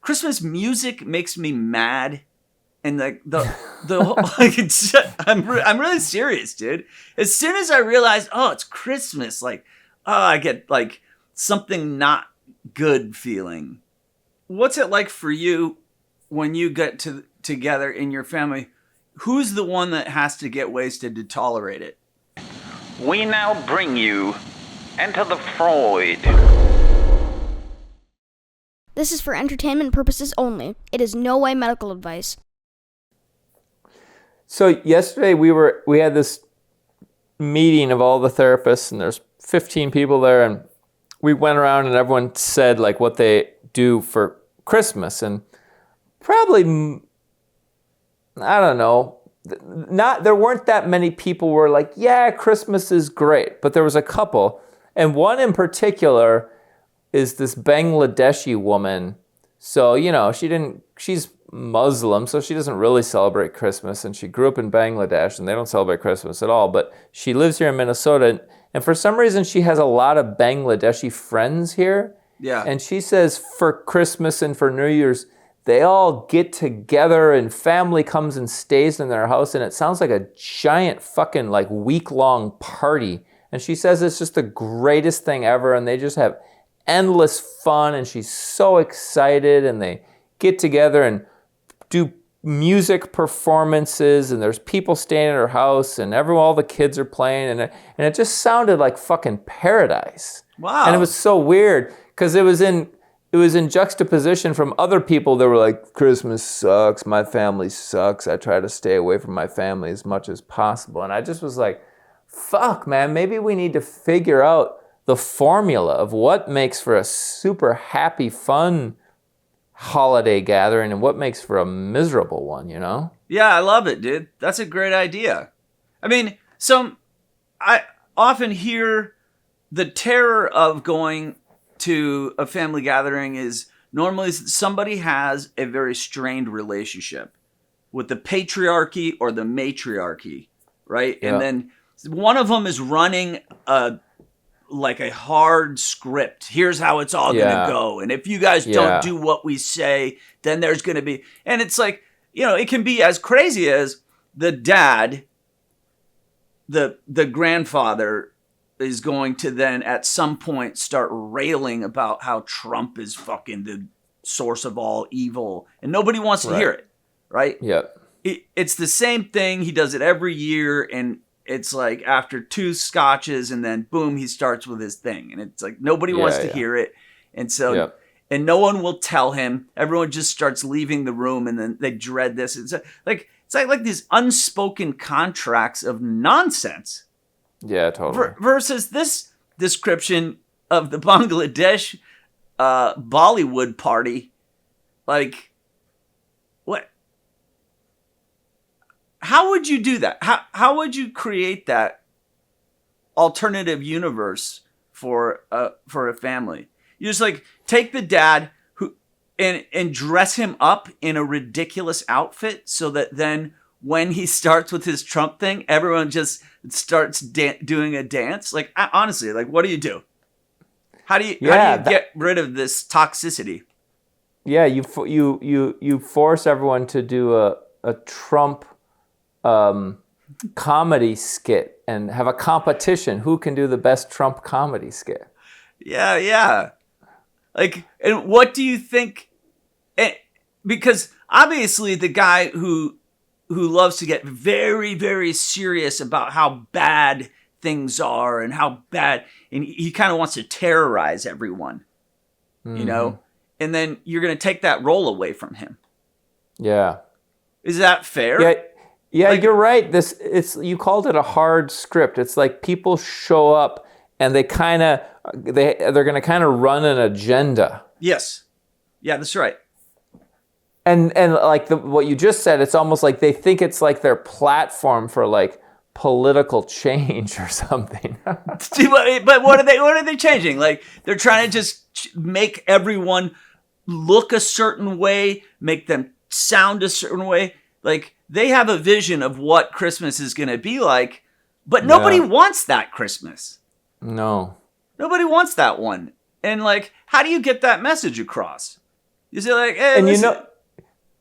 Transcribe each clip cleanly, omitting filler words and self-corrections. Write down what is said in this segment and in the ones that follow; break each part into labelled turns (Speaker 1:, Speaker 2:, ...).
Speaker 1: Christmas music makes me mad. And like the like I'm really serious, dude. As soon as I realize, oh, it's Christmas, like, oh, I get like something not good feeling. What's it like for you when you get together in your family? Who's the one that has to get wasted to tolerate it?
Speaker 2: We now bring you Enter the Freud.
Speaker 3: This is for entertainment purposes only. It is no way medical advice.
Speaker 4: So yesterday we had this meeting of all the therapists, and there's 15 people there, and we went around and everyone said like what they do for Christmas, and probably, I don't know, there weren't that many people who were like, yeah, Christmas is great, but there was a couple, and one in particular is this Bangladeshi woman. So, you know, she's Muslim, so she doesn't really celebrate Christmas, and she grew up in Bangladesh, and they don't celebrate Christmas at all, but she lives here in Minnesota, and for some reason she has a lot of Bangladeshi friends here.
Speaker 1: Yeah.
Speaker 4: And she says for Christmas and for New Year's, they all get together and family comes and stays in their house, and it sounds like a giant fucking like week-long party. And she says it's just the greatest thing ever, and they just have endless fun, and she's so excited, and they get together and do music performances, and there's people staying at her house, and all the kids are playing, and it just sounded like fucking paradise.
Speaker 1: Wow.
Speaker 4: And it was so weird because it was in juxtaposition from other people that were like, Christmas sucks, my family sucks, I try to stay away from my family as much as possible. And I just was like, fuck, man, maybe we need to figure out the formula of what makes for a super happy, fun holiday gathering and what makes for a miserable one, you know?
Speaker 1: Yeah, I love it, dude. That's a great idea. I mean, I often hear the terror of going to a family gathering is normally somebody has a very strained relationship with the patriarchy or the matriarchy, right? Yeah. And then one of them is running a hard script. Here's how it's all going to go. And if you guys don't do what we say, then there's going to be... And it's like, you know, it can be as crazy as the dad, the grandfather is going to then at some point start railing about how Trump is fucking the source of all evil. And nobody wants to hear it, right?
Speaker 4: Yep.
Speaker 1: It's the same thing. He does it every year, and it's like after 2 scotches and then boom, he starts with his thing. And it's like nobody wants to hear it. And so, and no one will tell him. Everyone just starts leaving the room, and then they dread this. It's like these unspoken contracts of nonsense.
Speaker 4: Yeah, totally.
Speaker 1: Versus this description of the Bangladesh Bollywood party. Like, what? How would you do that? How would you create that alternative universe for a family? You just like take the dad and dress him up in a ridiculous outfit so that then when he starts with his Trump thing, everyone just starts doing a dance. Like, honestly, like, what do you do? How do you get rid of this toxicity?
Speaker 4: Yeah, you force everyone to do a Trump comedy skit and have a competition. Who can do the best Trump comedy skit?
Speaker 1: Yeah. Like, and what do you think? Because obviously the guy who loves to get very, very serious about how bad things are and how bad, and he kind of wants to terrorize everyone, you know? And then you're going to take that role away from him. Yeah. Is that fair?
Speaker 4: Yeah, like, you're right. You called it a hard script. It's like people show up and they're going to kind of run an agenda.
Speaker 1: Yes. Yeah, that's right.
Speaker 4: And like what you just said, it's almost like they think it's like their platform for like political change or something.
Speaker 1: But what are they changing? Like they're trying to just make everyone look a certain way, make them sound a certain way. Like they have a vision of what Christmas is going to be like, but nobody wants that Christmas.
Speaker 4: No.
Speaker 1: Nobody wants that one. And like, how do you get that message across? You say like, hey,
Speaker 4: And
Speaker 1: listen.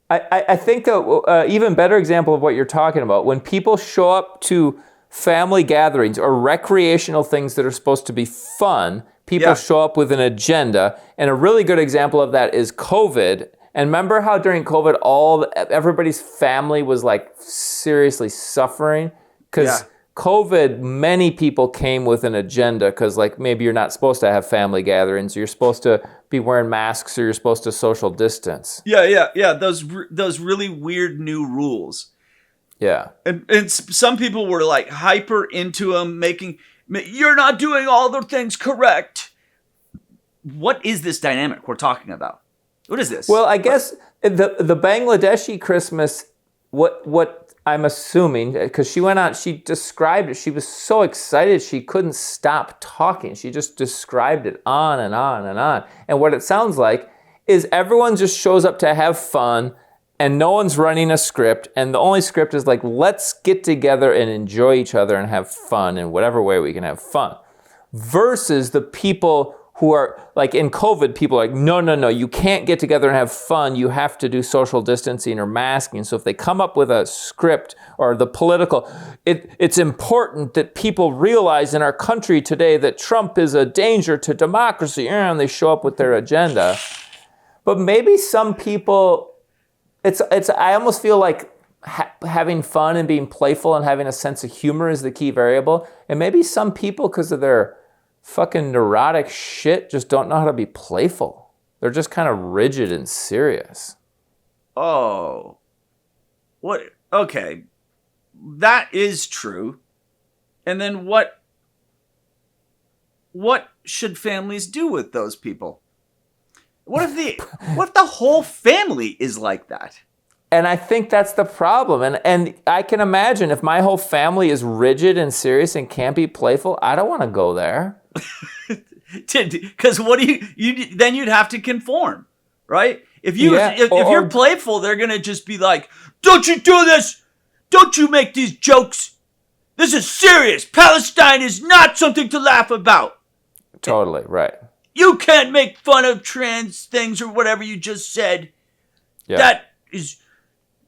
Speaker 4: I think even better example of what you're talking about, when people show up to family gatherings or recreational things that are supposed to be fun, people show up with an agenda. And a really good example of that is COVID. And remember how during COVID, everybody's family was like seriously suffering? Because COVID, many people came with an agenda because like maybe you're not supposed to have family gatherings. You're supposed to be wearing masks or you're supposed to social distance.
Speaker 1: Yeah. Those really weird new rules.
Speaker 4: Yeah.
Speaker 1: And some people were like hyper into them, you're not doing all the things correct. What is this dynamic we're talking about? What is this?
Speaker 4: Well, I guess the Bangladeshi Christmas, what I'm assuming, because she went on, she described it. She was so excited she couldn't stop talking. She just described it on and on and on. And what it sounds like is everyone just shows up to have fun and no one's running a script. And the only script is like, let's get together and enjoy each other and have fun in whatever way we can have fun. Versus the people who are like in COVID, people are like, no, you can't get together and have fun. You have to do social distancing or masking. So if they come up with a script or the political, it's important that people realize in our country today that Trump is a danger to democracy, and they show up with their agenda. But maybe some people, I almost feel like having fun and being playful and having a sense of humor is the key variable. And maybe some people, because of their fucking neurotic shit, just don't know how to be playful. They're just kind of rigid and serious.
Speaker 1: Oh. What? Okay. That is true. And then what should families do with those people? What if the whole family is like that?
Speaker 4: And I think that's the problem. And I can imagine if my whole family is rigid and serious and can't be playful, I don't want to go there.
Speaker 1: Because what do you then you'd have to conform, right? If you're playful, they're gonna just be like, "Don't you do this? Don't you make these jokes? This is serious. Palestine is not something to laugh about."
Speaker 4: Totally right.
Speaker 1: You can't make fun of trans things or whatever you just said. Yeah. That is,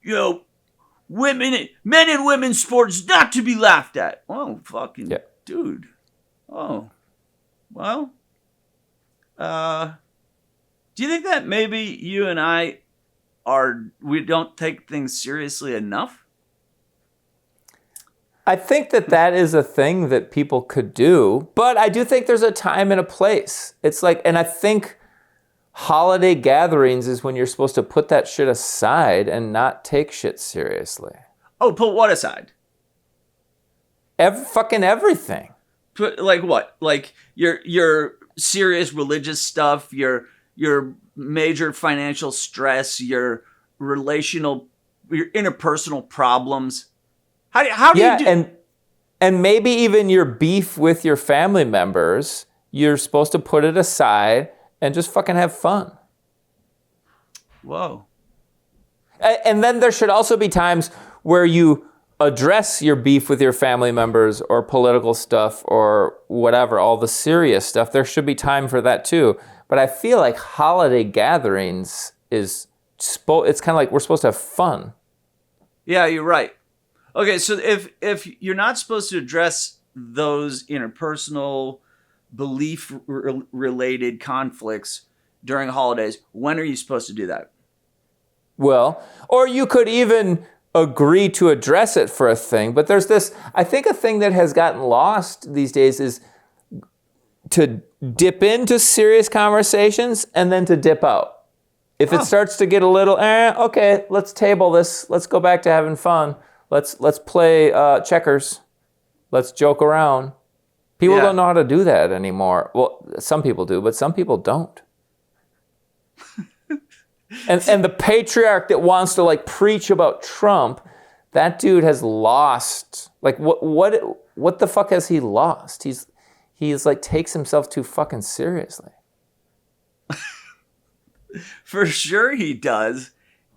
Speaker 1: men and women's sports not to be laughed at. Oh, fucking dude. Oh, well. Do you think that maybe you and I we don't take things seriously enough?
Speaker 4: I think that is a thing that people could do, but I do think there's a time and a place. It's like, and I think holiday gatherings is when you're supposed to put that shit aside and not take shit seriously.
Speaker 1: Oh, put what aside?
Speaker 4: Fucking everything.
Speaker 1: Like what? Like your serious religious stuff, your major financial stress, your interpersonal problems. How do you do?
Speaker 4: And maybe even your beef with your family members, you're supposed to put it aside and just fucking have fun.
Speaker 1: Whoa.
Speaker 4: And then there should also be times where you address your beef with your family members or political stuff or whatever, all the serious stuff. There should be time for that too. But I feel like holiday gatherings it's kind of like we're supposed to have fun.
Speaker 1: Yeah, you're right. Okay, so if you're not supposed to address those interpersonal belief related conflicts during holidays, when are you supposed to do that?
Speaker 4: Well, or you could even agree to address it for a thing, but there's this, I think a thing that has gotten lost these days is to dip into serious conversations and then to dip out. If it starts to get a little, okay, let's table this. Let's go back to having fun. Let's play checkers. Let's joke around. People don't know how to do that anymore. Well, some people do, but some people don't. And the patriarch that wants to like preach about Trump, that dude has lost. Like what the fuck has he lost? He's like takes himself too fucking seriously.
Speaker 1: For sure he does.